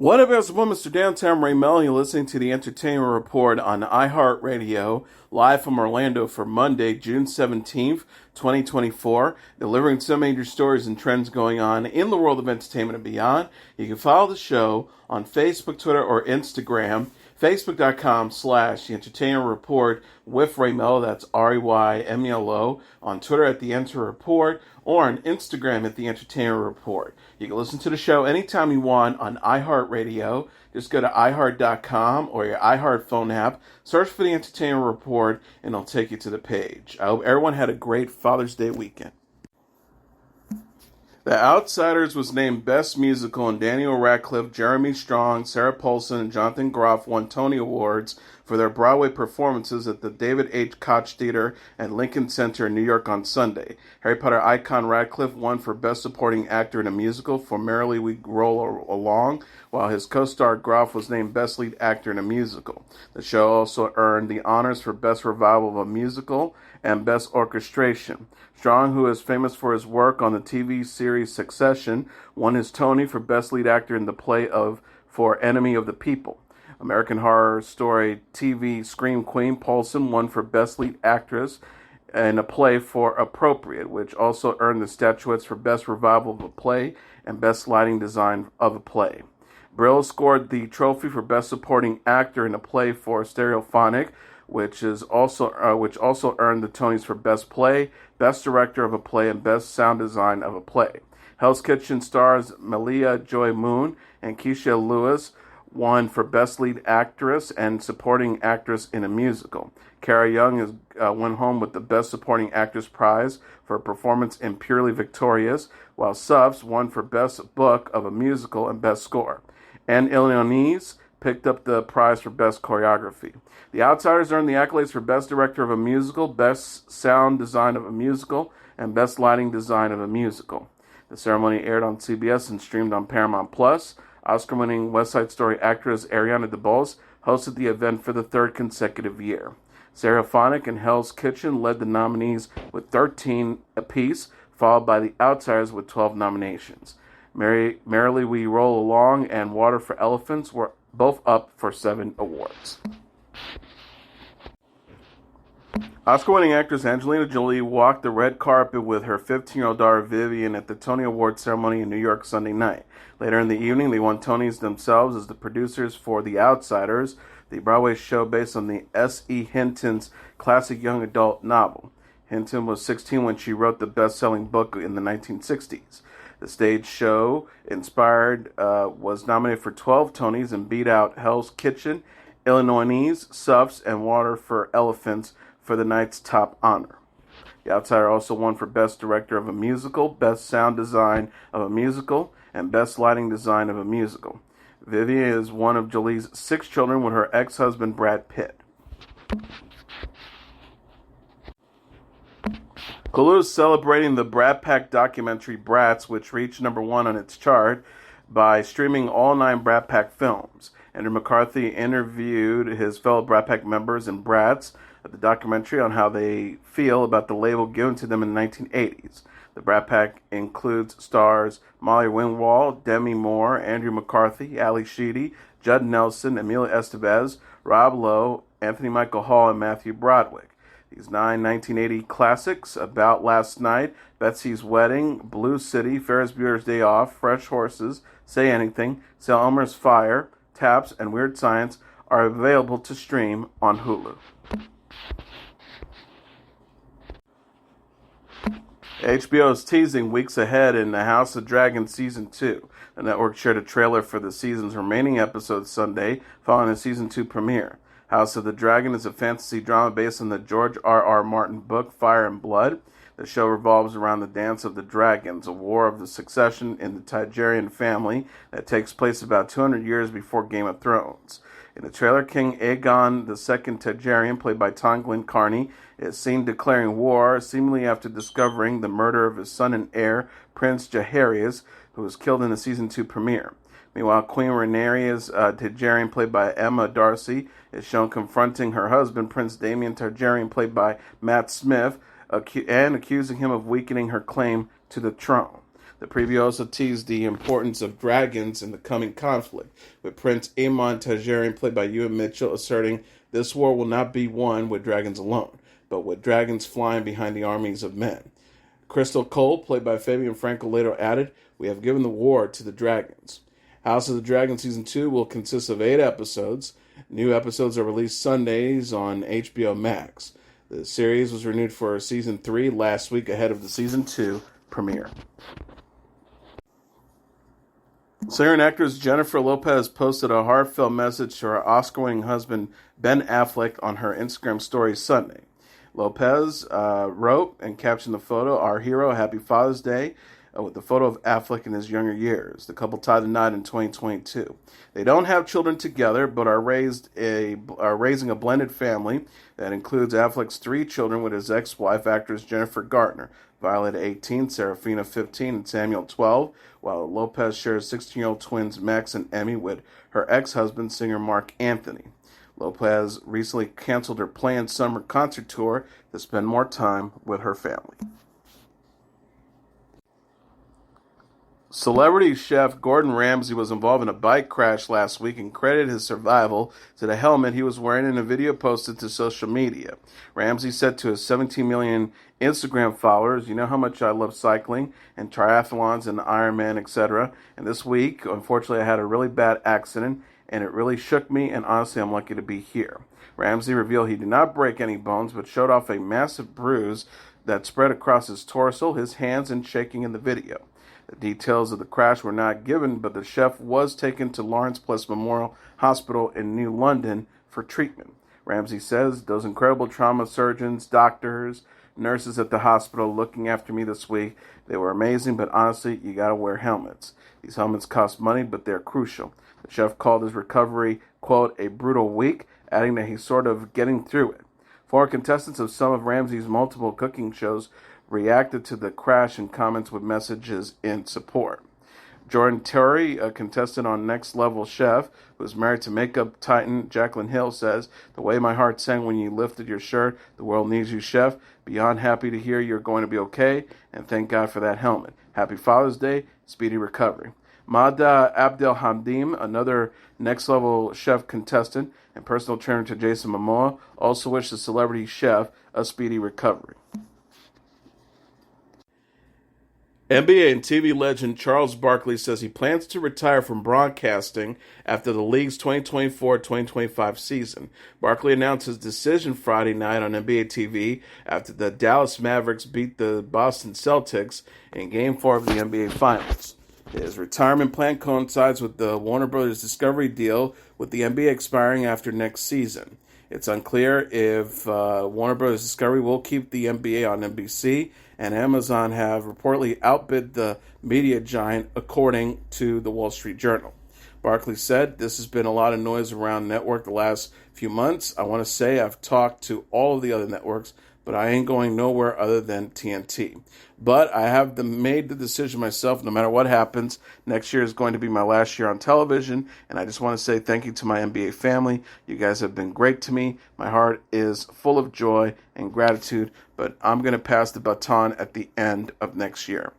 What up, everyone? Mr. Downtown Ray Melo. You're listening to the Entertainment Report on iHeartRadio, live from Orlando for Monday, June 17th, 2024, delivering some major stories and trends going on in the world of entertainment and beyond. You can follow the show on Facebook, Twitter, or Instagram. Facebook.com/The Entertainment Report with Ray Melo, that's REYMELO, on Twitter at The Enter Report, or on Instagram at The Entertainment Report. You can listen to the show anytime you want on iHeartRadio. Just go to iHeart.com or your iHeart phone app, search for The Entertainment Report, and it'll take you to the page. I hope everyone had a great Father's Day weekend. The Outsiders was named Best Musical, and Daniel Radcliffe, Jeremy Strong, Sarah Paulson, and Jonathan Groff won Tony Awards for their Broadway performances at the David H. Koch Theater and Lincoln Center in New York on Sunday. Harry Potter icon Radcliffe won for Best Supporting Actor in a Musical for Merrily We Roll Along, while his co-star Groff was named Best Lead Actor in a Musical. The show also earned the honors for Best Revival of a Musical and Best Orchestration. Strong, who is famous for his work on the TV series Succession, won his Tony for Best Lead Actor in the play for Enemy of the People. American Horror Story TV Scream Queen Paulson won for Best Lead Actress in a play for Appropriate, which also earned the statuettes for Best Revival of a Play and Best Lighting Design of a Play. Brill scored the trophy for Best Supporting Actor in a play for Stereophonic, which also earned the Tonys for Best Play, Best Director of a Play, and Best Sound Design of a Play. Hell's Kitchen stars Malia Joy Moon and Keisha Lewis won for Best Lead Actress and Supporting Actress in a Musical. Cara Young went home with the Best Supporting Actress prize for a performance in Purely Victorious, while Suffs won for Best Book of a Musical and Best Score. And Illinois picked up the prize for Best Choreography. The Outsiders earned the accolades for Best Director of a Musical, Best Sound Design of a Musical, and Best Lighting Design of a Musical. The ceremony aired on CBS and streamed on Paramount+. Oscar-winning West Side Story actress Ariana DeBose hosted the event for the third consecutive year. Stereophonic and Hell's Kitchen led the nominees with 13 apiece, followed by The Outsiders with 12 nominations. Merrily We Roll Along and Water for Elephants were both up for 7 awards. Oscar-winning actress Angelina Jolie walked the red carpet with her 15-year-old daughter Vivienne at the Tony Awards ceremony in New York Sunday night. Later in the evening, they won Tonys themselves as the producers for The Outsiders, the Broadway show based on the S.E. Hinton's classic young adult novel. Hinton was 16 when she wrote the best-selling book in the 1960s. The stage show, Inspired, was nominated for 12 Tonys and beat out Hell's Kitchen, Illinois, Suffs, and Water for Elephants for the night's top honor. The Outsider also won for Best Director of a Musical, Best Sound Design of a Musical, and Best Lighting Design of a Musical. Vivienne is one of Jolie's 6 children with her ex-husband Brat Pack. Hulu is celebrating the Brat Pack documentary Brats, which reached number 1 on its chart, by streaming all 9 Brat Pack films. Andrew McCarthy interviewed his fellow Brat Pack members and Brats at the documentary on how they feel about the label given to them in the 1980s. The Brat Pack includes stars Molly Ringwald, Demi Moore, Andrew McCarthy, Ali Sheedy, Judd Nelson, Emilio Estevez, Rob Lowe, Anthony Michael Hall, and Matthew Broderick. These 9 1980 classics: About Last Night, Betsy's Wedding, Blue City, Ferris Bueller's Day Off, Fresh Horses, Say Anything, Sal Elmer's Fire, Taps, and Weird Science are available to stream on Hulu. HBO is teasing weeks ahead in The House of Dragon Season 2. The network shared a trailer for the season's remaining episodes Sunday, following the Season 2 premiere. House of the Dragon is a fantasy drama based on the George R.R. Martin book Fire and Blood. The show revolves around the Dance of the Dragons, a war of the succession in the Targaryen family that takes place about 200 years before Game of Thrones. In the trailer, King Aegon II Targaryen, played by Tom Glyn Carney, is seen declaring war, seemingly after discovering the murder of his son and heir, Prince Jaehaerys, who was killed in the Season 2 premiere. Meanwhile, Queen Rhaenyra Targaryen, played by Emma Darcy, is shown confronting her husband, Prince Daemon Targaryen, played by Matt Smith, and accusing him of weakening her claim to the throne. The preview also teased the importance of dragons in the coming conflict, with Prince Aemon Targaryen, played by Ewan Mitchell, asserting this war will not be won with dragons alone, but with dragons flying behind the armies of men. Crystal Cole, played by Fabian Frankel, later added, "We have given the war to the dragons." House of the Dragon Season 2 will consist of 8 episodes. New episodes are released Sundays on HBO Max. The series was renewed for Season 3 last week ahead of the Season 2 premiere. Singer and actress Jennifer Lopez posted a heartfelt message to her Oscar-winning husband Ben Affleck on her Instagram story Sunday. Lopez wrote and captioned the photo, "Our hero, happy Father's Day," with the photo of Affleck in his younger years. The couple tied the knot in 2022. They don't have children together, but are raising a blended family that includes Affleck's 3 children with his ex-wife, actress Jennifer Garner, Violet 18, Serafina 15, and Samuel 12, while Lopez shares 16-year-old twins Max and Emmy with her ex-husband, singer Mark Anthony. Lopez recently canceled her planned summer concert tour to spend more time with her family. Celebrity chef Gordon Ramsay was involved in a bike crash last week and credited his survival to the helmet he was wearing in a video posted to social media. Ramsay said to his 17 million Instagram followers, "You know how much I love cycling and triathlons and Ironman, etc. And this week, unfortunately, I had a really bad accident and it really shook me, and honestly, I'm lucky to be here." Ramsay revealed he did not break any bones, but showed off a massive bruise that spread across his torso, his hands, and shaking in the video. The details of the crash were not given, but the chef was taken to Lawrence Plus Memorial Hospital in New London for treatment. Ramsay says, "Those incredible trauma surgeons, doctors, nurses at the hospital looking after me this week, they were amazing, but honestly, you gotta wear helmets. These helmets cost money, but they're crucial." The chef called his recovery, quote, "a brutal week," adding that he's sort of getting through it. Former contestants of some of Ramsay's multiple cooking shows reacted to the crash in comments with messages in support. Jordan Terry, a contestant on Next Level Chef, who is married to makeup titan Jaclyn Hill, says, "The way my heart sang when you lifted your shirt, 'The world needs you, chef.' Beyond happy to hear you're going to be okay, and thank God for that helmet. Happy Father's Day, speedy recovery." Mada Abdelhamdim, another Next Level Chef contestant and personal trainer to Jason Momoa, also wished the celebrity chef a speedy recovery. NBA and TV legend Charles Barkley says he plans to retire from broadcasting after the league's 2024-2025 season. Barkley announced his decision Friday night on NBA TV after the Dallas Mavericks beat the Boston Celtics in Game 4 of the NBA Finals. His retirement plan coincides with the Warner Bros. Discovery deal, with the NBA expiring after next season. It's unclear if Warner Bros. Discovery will keep the NBA on NBC, and Amazon have reportedly outbid the media giant, according to the Wall Street Journal. Barkley said, "This has been a lot of noise around network the last few months. I want to say I've talked to all of the other networks, but I ain't going nowhere other than TNT. But I have made the decision myself, no matter what happens. Next year is going to be my last year on television, and I just want to say thank you to my NBA family. You guys have been great to me. My heart is full of joy and gratitude, but I'm going to pass the baton at the end of next year."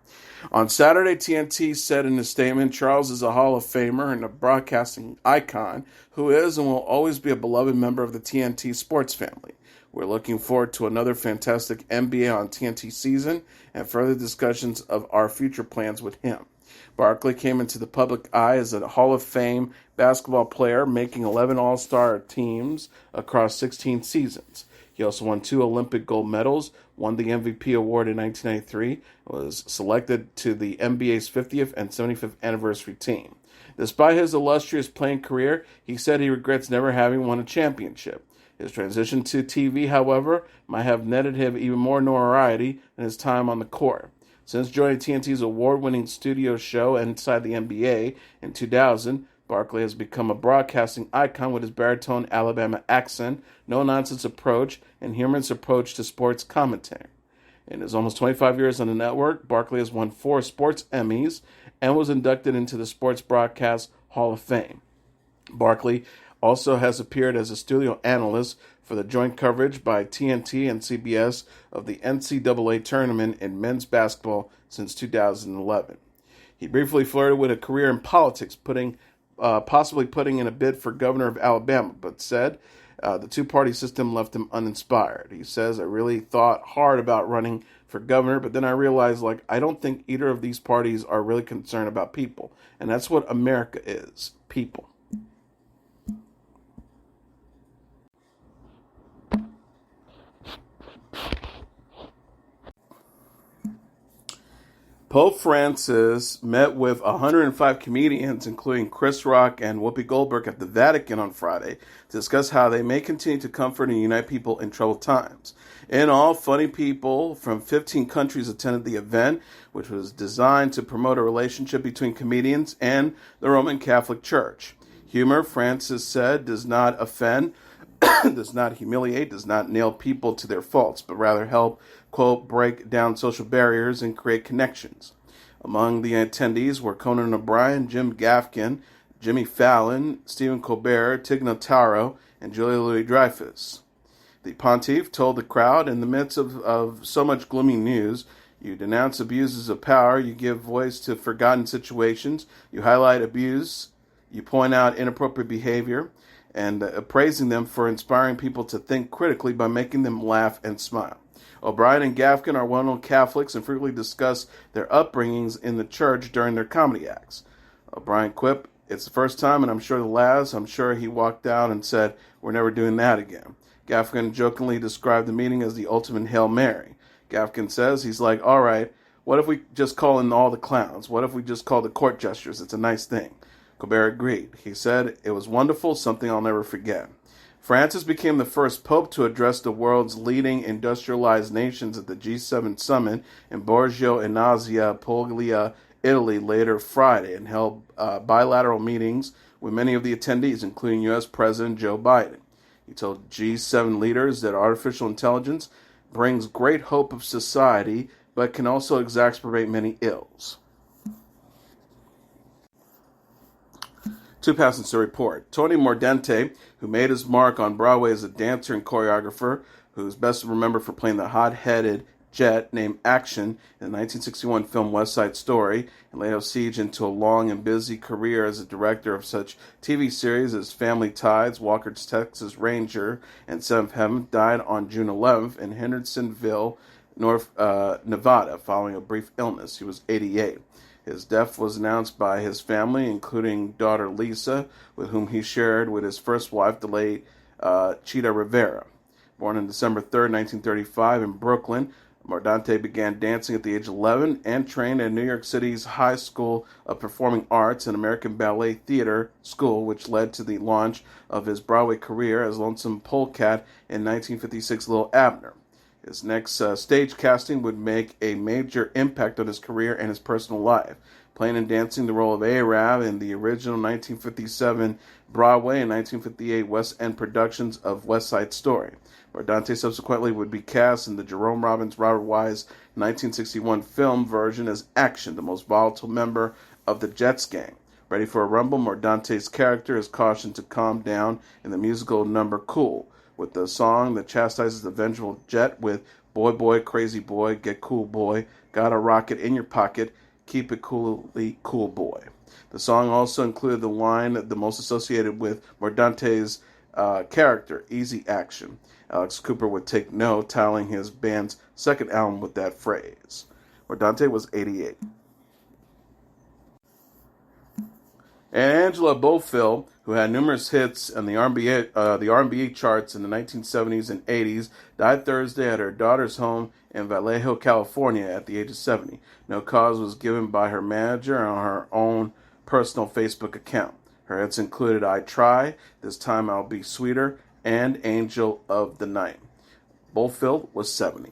On Saturday, TNT said in a statement, "Charles is a Hall of Famer and a broadcasting icon who is and will always be a beloved member of the TNT sports family. We're looking forward to another fantastic NBA on TNT season and further discussions of our future plans with him." Barkley came into the public eye as a Hall of Fame basketball player, making 11 All-Star teams across 16 seasons. He also won 2 Olympic gold medals, won the MVP award in 1993, was selected to the NBA's 50th and 75th anniversary team. Despite his illustrious playing career, he said he regrets never having won a championship. His transition to TV, however, might have netted him even more notoriety than his time on the court. Since joining TNT's award-winning studio show Inside the NBA in 2000, Barkley has become a broadcasting icon with his baritone Alabama accent, no-nonsense approach, and humorous approach to sports commentary. In his almost 25 years on the network, Barkley has won 4 sports Emmys and was inducted into the Sports Broadcast Hall of Fame. Barkley also has appeared as a studio analyst for the joint coverage by TNT and CBS of the NCAA tournament in men's basketball since 2011. He briefly flirted with a career in politics, possibly putting in a bid for governor of Alabama, but said the two-party system left him uninspired. He says, I really thought hard about running for governor, but then I realized, I don't think either of these parties are really concerned about people. And that's what America is, people. Pope Francis met with 105 comedians, including Chris Rock and Whoopi Goldberg, at the Vatican on Friday to discuss how they may continue to comfort and unite people in troubled times. In all, funny people from 15 countries attended the event, which was designed to promote a relationship between comedians and the Roman Catholic Church. Humor, Francis said, does not offend, does not humiliate, does not nail people to their faults, but rather help, quote, break down social barriers and create connections. Among the attendees were Conan O'Brien, Jim Gaffigan, Jimmy Fallon, Stephen Colbert, Tig Notaro, and Julia Louis-Dreyfus. The pontiff told the crowd, in the midst of so much gloomy news, you denounce abuses of power, you give voice to forgotten situations, you highlight abuse, you point out inappropriate behavior, and praising them for inspiring people to think critically by making them laugh and smile. O'Brien and Gaffigan are well-known Catholics and frequently discuss their upbringings in the church during their comedy acts. O'Brien quipped, it's the first time and I'm sure the last. I'm sure he walked out and said, we're never doing that again. Gaffigan jokingly described the meeting as the ultimate Hail Mary. Gaffigan says, he's like, all right, what if we just call in all the clowns? What if we just call the court gestures? It's a nice thing. Colbert agreed. He said, it was wonderful, something I'll never forget. Francis became the first pope to address the world's leading industrialized nations at the G7 summit in Borgio Ignazia, Puglia, Italy, later Friday, and held bilateral meetings with many of the attendees, including U.S. President Joe Biden. He told G7 leaders that artificial intelligence brings great hope of society, but can also exacerbate many ills. Two passengers to report. Tony Mordente, who made his mark on Broadway as a dancer and choreographer, who's best remembered for playing the hot-headed jet named Action in the 1961 film West Side Story, and laid siege into a long and busy career as a director of such TV series as Family Ties, Walker's Texas Ranger, and Seventh Heaven, died on June 11th in Hendersonville, Nevada, following a brief illness. He was 88. His death was announced by his family, including daughter Lisa, with whom he shared with his first wife, the late Chita Rivera. Born on December 3rd, 1935 in Brooklyn, Mordente began dancing at the age of 11 and trained at New York City's High School of Performing Arts and American Ballet Theater School, which led to the launch of his Broadway career as Lonesome Polecat in 1956's Little Abner. His next stage casting would make a major impact on his career and his personal life, playing and dancing the role of Arab in the original 1957 Broadway and 1958 West End productions of West Side Story. Mordente subsequently would be cast in the Jerome Robbins Robert Wise 1961 film version as Action, the most volatile member of the Jets gang. Ready for a rumble, Mordante's character is cautioned to calm down in the musical number Cool, with the song that chastises the vengeful Jet with Boy, Boy, Crazy Boy, Get Cool Boy, Got a Rocket in Your Pocket, Keep It Coolly Cool Boy. The song also included the line the most associated with Mordante's character, Easy Action. Alex Cooper would take note, titling his band's second album with that phrase. Mordente was 88. And Angela Bofill, who had numerous hits on the R&B charts in the 1970s and 80s, died Thursday at her daughter's home in Vallejo, California, at the age of 70. No cause was given by her manager on her own personal Facebook account. Her hits included I Try, This Time I'll Be Sweeter, and Angel of the Night. Bofill was 70.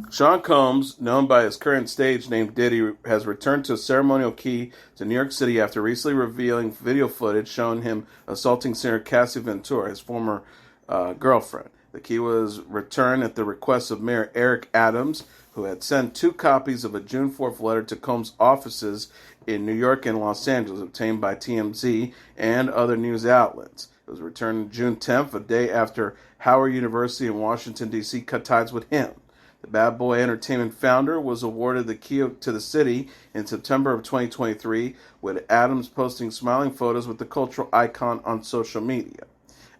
Sean Combs, known by his current stage name Diddy, has returned to a ceremonial key to New York City after recently revealing video footage showing him assaulting singer Cassie Ventura, his former girlfriend. The key was returned at the request of Mayor Eric Adams, who had sent 2 copies of a June 4th letter to Combs' offices in New York and Los Angeles, obtained by TMZ and other news outlets. It was returned June 10th, a day after Howard University in Washington, D.C. cut ties with him. The Bad Boy Entertainment founder was awarded the key to the city in September of 2023, with Adams posting smiling photos with the cultural icon on social media.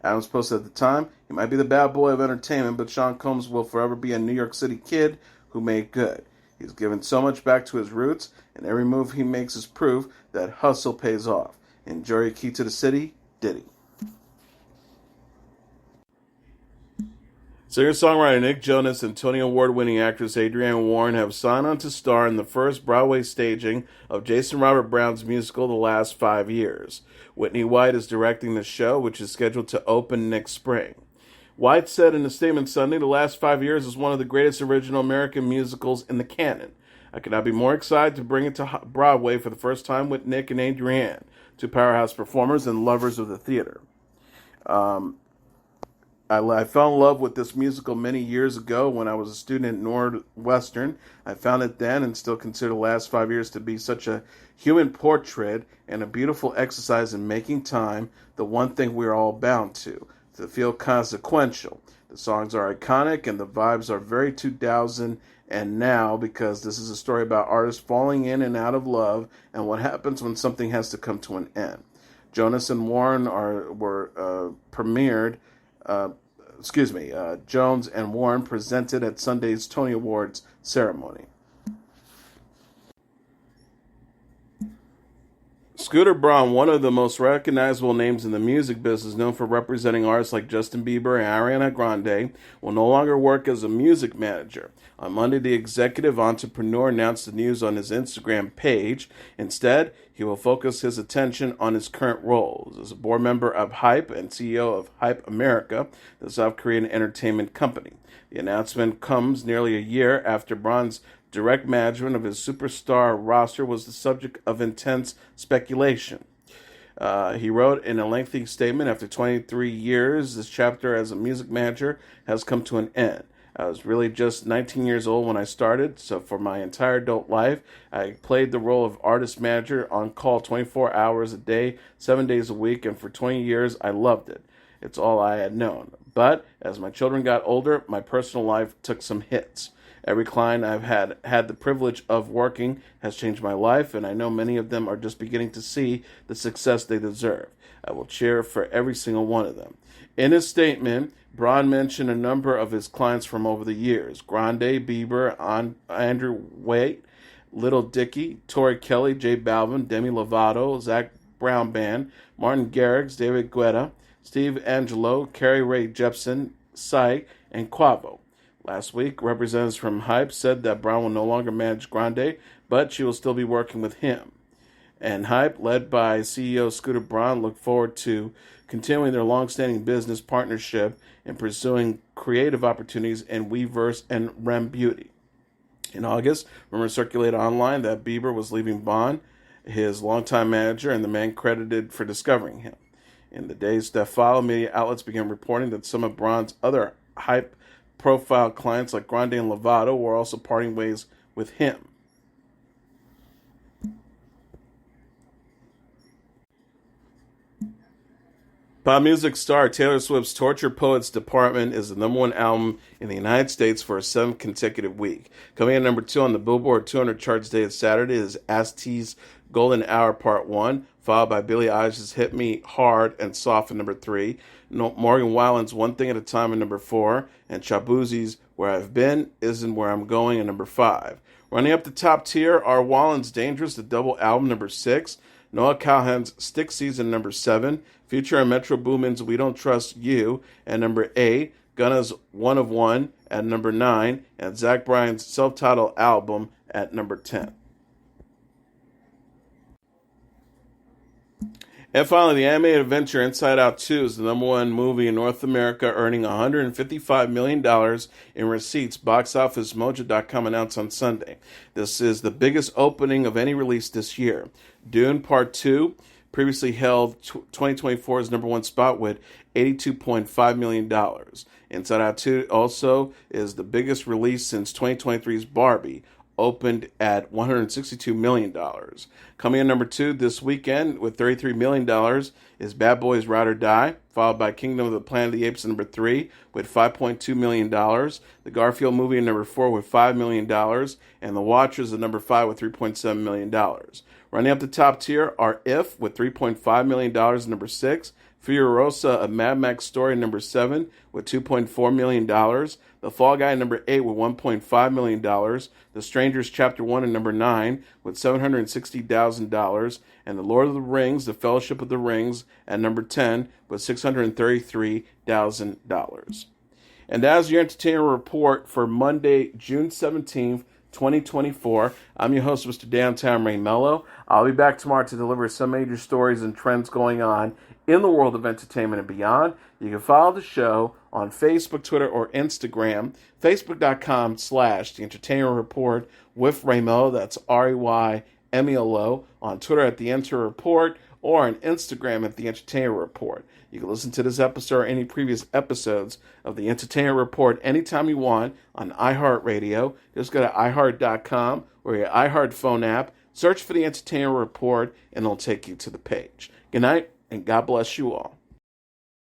Adams posted at the time, "He might be the bad boy of entertainment, but Sean Combs will forever be a New York City kid who made good. He's given so much back to his roots, and every move he makes is proof that hustle pays off. Enjoy your key to the city, Diddy." Singer-songwriter Nick Jonas and Tony Award-winning actress Adrienne Warren have signed on to star in the first Broadway staging of Jason Robert Brown's musical The Last 5 Years. Whitney White is directing the show, which is scheduled to open next spring. White said in a statement Sunday, "The Last 5 Years is one of the greatest original American musicals in the canon. I could not be more excited to bring it to Broadway for the first time with Nick and Adrienne, two powerhouse performers and lovers of the theater. I fell in love with this musical many years ago when I was a student at Northwestern. I found it then and still consider The Last 5 Years to be such a human portrait and a beautiful exercise in making time, the one thing we're all bound to feel consequential. The songs are iconic and the vibes are very 2000 and now, because this is a story about artists falling in and out of love and what happens when something has to come to an end." Jonas and Warren Jones and Warren presented at Sunday's Tony Awards ceremony. Scooter Braun, one of the most recognizable names in the music business, known for representing artists like Justin Bieber and Ariana Grande, will no longer work as a music manager. On Monday, the executive entrepreneur announced the news on his Instagram page. Instead, he will focus his attention on his current roles as a board member of Hybe and CEO of Hybe America, the South Korean entertainment company. The announcement comes nearly a year after Braun's direct management of his superstar roster was the subject of intense speculation. He wrote in a lengthy statement, "After 23 years, this chapter as a music manager has come to an end. I was really just 19 years old when I started, so for my entire adult life, I played the role of artist manager on call 24 hours a day, 7 days a week, and for 20 years, I loved it. It's all I had known. But as my children got older, my personal life took some hits. Every client I've had the privilege of working has changed my life, and I know many of them are just beginning to see the success they deserve. I will cheer for every single one of them." In his statement, Braun mentioned a number of his clients from over the years: Grande, Bieber, Andrew Waite, Little Dicky, Tori Kelly, J Balvin, Demi Lovato, Zach Brown Band, Martin Garrix, David Guetta, Steve Angelo, Carrie Rae Jepsen, Psy, and Quavo. Last week, representatives from Hybe said that Braun will no longer manage Grande, but she will still be working with him. And Hybe, led by CEO Scooter Braun, look forward to continuing their long-standing business partnership and pursuing creative opportunities in Weverse and Rem Beauty. In August, rumors circulated online that Bieber was leaving Braun, his longtime manager, and the man credited for discovering him. In the days that followed, media outlets began reporting that some of Braun's other high-profile clients like Grande and Lovato were also parting ways with him. Pop music star Taylor Swift's Torture Poets Department is the #1 album in the United States for a 7th consecutive week. Coming in number 2 on the Billboard 200 charts today Saturday is Ast-T's Golden Hour Part 1, followed by Billie Eilish's Hit Me Hard and Soft at number 3, Morgan Wallen's One Thing at a Time at number 4, and Shabuzi's Where I've Been Isn't Where I'm Going at number 5. Running up the top tier are Wallen's Dangerous, the double album, number 6, Noah Callahan's Stick Season, number 7, Future and Metro Boomin's We Don't Trust You at number 8, Gunna's One of One at number 9, and Zach Bryan's self-titled album at number 10. And finally, the animated adventure Inside Out 2 is the #1 movie in North America, earning $155 million in receipts, BoxOfficeMojo.com announced on Sunday. This is the biggest opening of any release this year. Dune Part 2 previously held 2024's #1 spot with $82.5 million. Inside Out 2 also is the biggest release since 2023's Barbie, opened at $162 million. Coming in number 2 this weekend with $33 million is Bad Boys Ride or Die, followed by Kingdom of the Planet of the Apes at number 3 with $5.2 million. The Garfield movie at number 4 with $5 million. And The Watchers at number 5 with $3.7 million. Running up the top tier are If with $3.5 million at number 6. Furiosa, A Mad Max Story at number 7 with $2.4 million. The Fall Guy at number 8 with $1.5 million. The Strangers Chapter 1 at number 9 with $760,000. And The Lord of the Rings, The Fellowship of the Rings at number 10 with $633,000. And that is your entertainment report for Monday, June 17th, 2024. I'm your host, Mr. Downtown Ray Melo. I'll be back tomorrow to deliver some major stories and trends going on in the world of entertainment and beyond. You can follow the show on Facebook, Twitter, or Instagram. Facebook.com/The Entertainment Report with Ray Melo. That's RAYMELO. On Twitter at The Enter Report, or on Instagram at The Entertainment Report. You can listen to this episode or any previous episodes of The Entertainment Report anytime you want on iHeartRadio. Just go to iHeart.com or your iHeart phone app. Search for The Entertainment Report, and it'll take you to the page. Good night, and God bless you all.